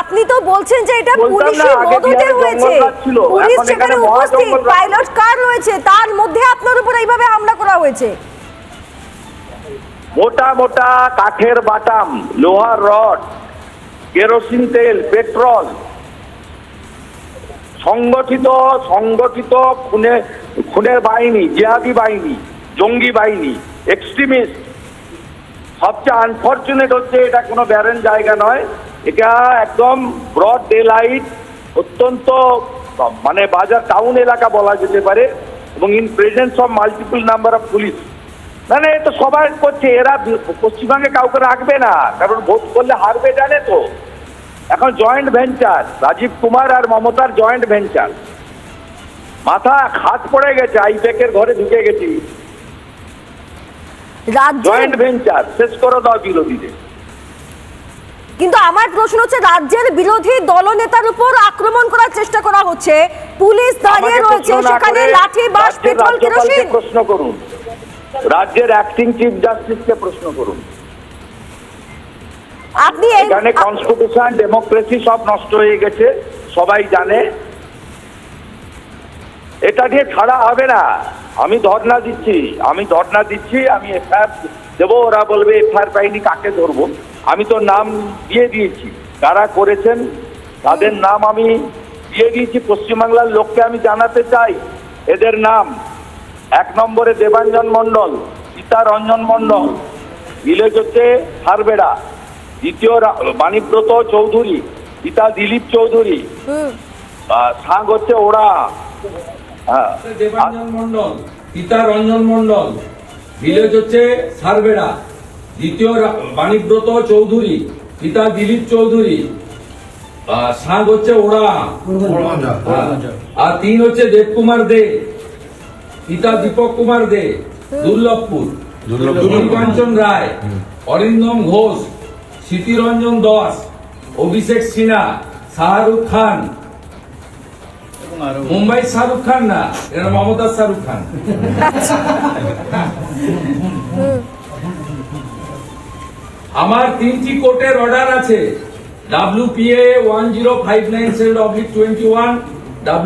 আপনি তো বলছেন যে এটা পুলিশের মদতে হয়েছে, পুলিশ সেখানে উপস্থিত, পাইলট কার রয়েছে, তার মধ্যে আপনার উপর এইভাবে হামলা করা হয়েছে। মোটা মোটা কাঠের বাটাম, লোহার রড, কেরোসিন তেল, পেট্রোল, সংগঠিত খুনের বাহিনী, জিহাদি বাহিনী, জঙ্গি বাহিনী, এক্সট্রিমিস্ট। সবচেয়ে আনফরচুনেট হচ্ছে এটা কোনো ব্যারেন জায়গা নয়, এটা একদম ব্রড ডে লাইট, অত্যন্ত মানে বাজার টাউন এলাকা বলা যেতে পারে, এবং in presence of multiple number of police. মানে এটা সবাই করছে, এরা পশ্চিমবঙ্গে কাউকে রাখবে না, কারণ ভোট করলে হারবে জানে তো। এখন জয়েন্ট ভেঞ্চার, রাজীব কুমার আর মমতার জয়েন্ট ভেঞ্চার, মাথা হাত পড়ে গেছে, আইপ্যাকের ঘরে ঢুকে গেছি। জয়েন্ট ভেঞ্চার শেষ করে দাও বিরোধীদের। কিন্তু আমার প্রশ্ন হচ্ছে, রাজ্যের বিরোধী দলনেতার উপর আক্রমণ করার চেষ্টা করা হচ্ছে, পুলিশ দাঁড়িয়ে রয়েছে, সেখানে লাঠি, বাঁশ, পেট্রোল, কেরোসিন। প্রশ্ন করুন, রাজ্যের অ্যাক্টিং চিফ জাস্টিসকে প্রশ্ন করুন। আপনি এখানে কনস্টিটিউশন, ডেমোক্রেসি সব নষ্ট হয়ে গেছে, সবাই জানে। এটা দিয়ে ছাড়া হবে না। আমি ধর্ণা দিচ্ছি, আমি এফআইআর দেবো। ওরা বলবে এফআইআর পাইনি, কাকে ধরবো? আমি তো নাম দিয়ে দিয়েছি, কারা করেছেন তাদের নাম আমি দিয়ে দিয়েছি। পশ্চিমবাংলার লোককে আমি জানাতে চাই এদের নাম। 1 নম্বরে দেবাঞ্জন মণ্ডল, সীতা রঞ্জন মণ্ডল, ভিলেজ হচ্ছে সারবেড়া। দ্বিতীয় বাণীব্রত চৌধুরী, পিতা দিলীপ চৌধুরী, সাং হচ্ছে ওরা। দেবাঞ্জন মণ্ডল, পিতা রঞ্জন মণ্ডল, ভিলেজ হচ্ছে সারবেড়া। দ্বিতীয় বাণীব্রত চৌধুরী, পিতা দিলীপ চৌধুরী, সাং হচ্ছে ওরা। আর 3 হচ্ছে দেবকুমার দে, পিতা দীপক কুমার দে, দুর্লভপুর। কাঞ্চন রায়, অরিন্দম ঘোষ, স্মৃতিরঞ্জন দাস, অভিষেক সিনহা, শাহরুখ খান। মুম্বাই শাহরুখ খান না, এটা মমতাজ শাহরুখ খান। আমার 3টি কোর্টের অর্ডার আছে, WPA 10597/21,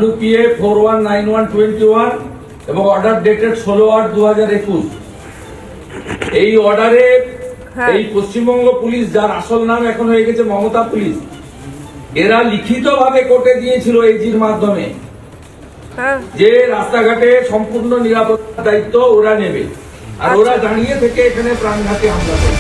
WPA 4191/21 এবং অর্ডার ডেটেড 16/8/2021। এই অর্ডারে এই পশ্চিমবঙ্গ পুলিশ, যার আসল নাম এখন হয়ে গেছে মমতা পুলিশ, এরা লিখিতভাবে কোর্টে দিয়েছিল এজির মাধ্যমে যে রাস্তাঘাটে সম্পূর্ণ নিরাপত্তার দায়িত্ব ওরা নেবে, আর ওরা দাঁড়িয়ে থেকে এখানে প্রাণঘাতী হামলা করে।